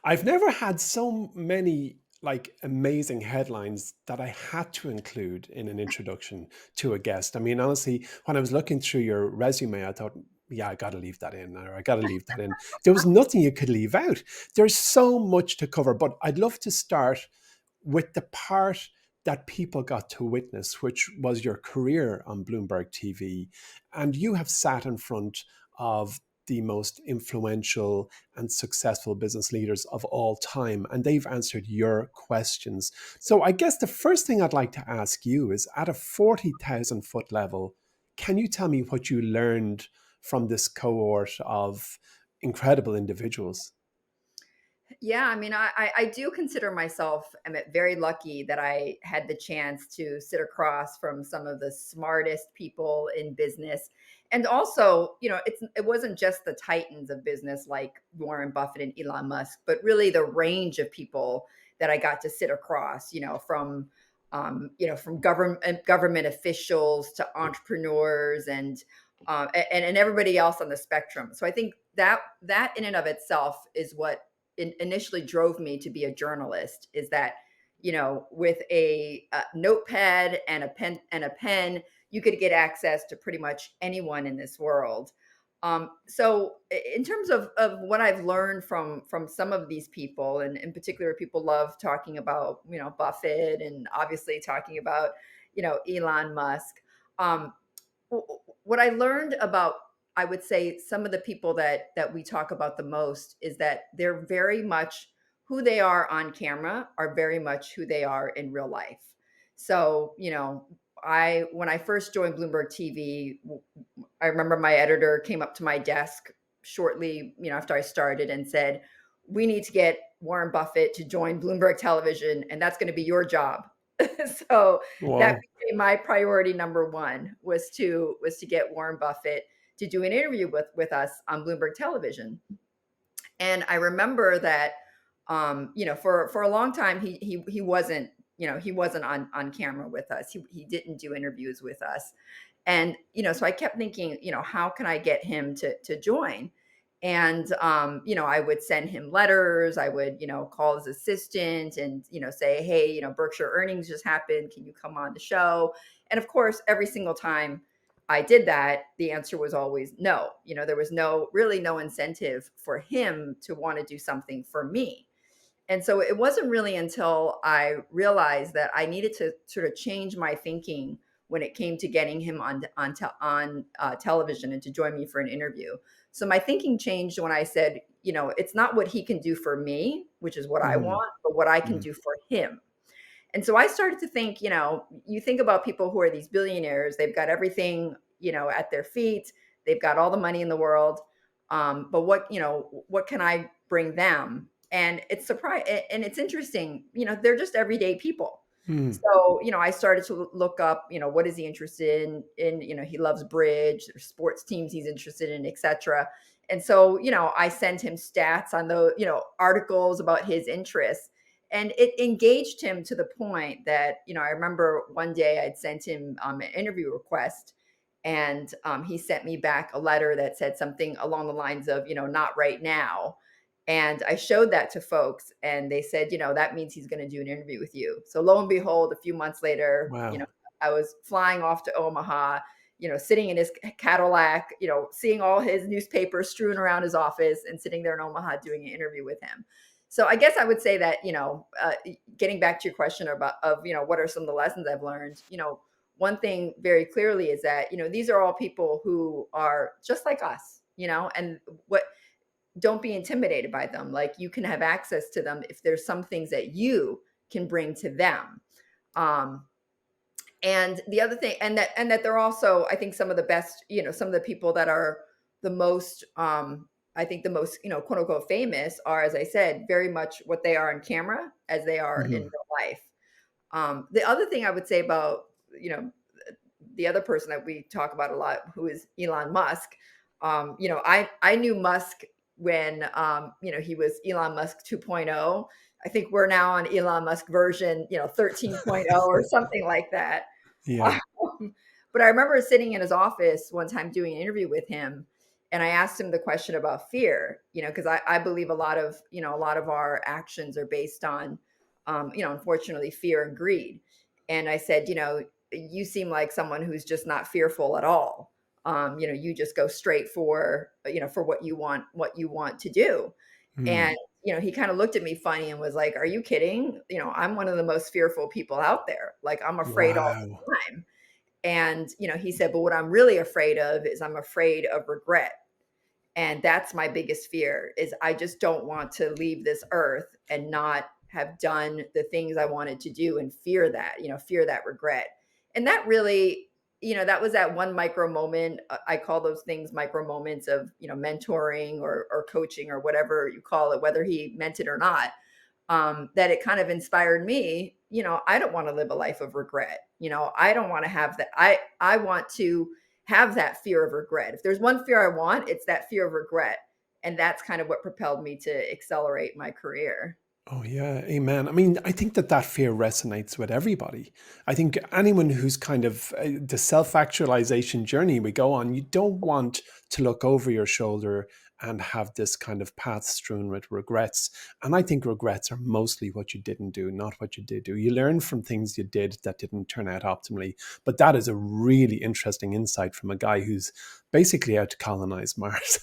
I've never had so many like amazing headlines that I had to include in an introduction to a guest. I mean, honestly, when I was looking through your resume, I thought, yeah, I got to leave that in, or I got to leave that in. There was nothing you could leave out. There's so much to cover, but I'd love to start with the part that people got to witness, which was your career on Bloomberg TV. And you have sat in front of the most influential and successful business leaders of all time, and they've answered your questions. So, I guess the first thing I'd like to ask you is at a 40,000 foot level, can you tell me what you learned from this cohort of incredible individuals? Yeah, I mean, I do consider myself I'm very lucky that I had the chance to sit across from some of the smartest people in business. And also, it wasn't just the titans of business like Warren Buffett and Elon Musk, but really the range of people that I got to sit across, from government officials to entrepreneurs and everybody else on the spectrum. So I think that in and of itself is what initially drove me to be a journalist, is that with a notepad and a pen you could get access to pretty much anyone in this world. So in terms of what I've learned from some of these people, and in particular people love talking about Buffett, and obviously talking about Elon Musk. um, what I learned about, I would say, some of the people that we talk about the most is that they're very much who they are on camera are very much who they are in real life. So, I when I first joined Bloomberg TV, I remember my editor came up to my desk shortly, after I started and said, "We need to get Warren Buffett to join Bloomberg Television, and that's going to be your job." So that Wow. became my priority number one, was to get Warren Buffett to do an interview with us on Bloomberg Television. And I remember that, for a long time he wasn't, he wasn't on camera with us. He didn't do interviews with us. And so I kept thinking, how can I get him to join? And I would send him letters. I would, call his assistant and say, hey, Berkshire earnings just happened. Can you come on the show? And of course, every single time I did that, the answer was always no. There was really no incentive for him to want to do something for me. And so it wasn't really until I realized that I needed to sort of change my thinking when it came to getting him on television and to join me for an interview. So my thinking changed when I said, it's not what he can do for me, which is what I Mhm. want, but what I can Mhm. do for him. And so I started to think, you think about people who are these billionaires, they've got everything, at their feet, they've got all the money in the world. But what can I bring them? And it's it's interesting, they're just everyday people. Mhm. So, I started to look up, what is he interested in, he loves bridge, there's sports teams he's interested in, etc. And so, I sent him stats on the, articles about his interests, and it engaged him to the point that I remember one day I'd sent him an interview request, and he sent me back a letter that said something along the lines of not right now. And I showed that to folks, and they said, that means he's going to do an interview with you. So lo and behold, a few months later, Wow. I was flying off to Omaha, sitting in his Cadillac, seeing all his newspapers strewn around his office, and sitting there in Omaha doing an interview with him. So I guess I would say that, getting back to your question what are some of the lessons I've learned, one thing very clearly is that, these are all people who are just like us, and what don't be intimidated by them. Like, you can have access to them if there's some things that you can bring to them. Um, and the other thing, and that they're also, I think, some of the best, some of the people that are the most, I think the most, quote unquote famous are, as I said, very much what they are on camera as they are in Mhm. real life. The other thing I would say about, you know, the other person that we talk about a lot, who is Elon Musk. I knew Musk when, he was Elon Musk 2.0. I think we're now on Elon Musk version, 13.0 or something like that. Yeah. But I remember sitting in his office one time doing an interview with him, And I asked him the question about fear, because I believe a lot of our actions are based on, unfortunately, fear and greed. And I said, you seem like someone who's just not fearful at all. You just go straight for, for what you want to do. Hmm. And, he kind of looked at me funny and was like, are you kidding? I'm one of the most fearful people out there. Like, I'm afraid all Wow. the time. And, he said, but what I'm really afraid of is I'm afraid of regret. And that's my biggest fear is I just don't want to leave this earth and not have done the things I wanted to do and fear that regret. And that really, that was that one micro moment. I call those things micro moments of, mentoring or coaching or whatever you call it, whether he meant it or not, that it kind of inspired me. I don't want to live a life of regret. I don't want to have that. I want to have that fear of regret. If there's one fear I want, it's that fear of regret. And that's kind of what propelled me to accelerate my career. Oh, yeah. Amen. I mean, I think that that fear resonates with everybody. I think anyone who's kind of the self actualization journey we go on, you don't want to look over your shoulder and have this kind of path strewn with regrets. And I think regrets are mostly what you didn't do, not what you did do. You learn from things you did that didn't turn out optimally. But that is a really interesting insight from a guy who's basically out to colonize Mars.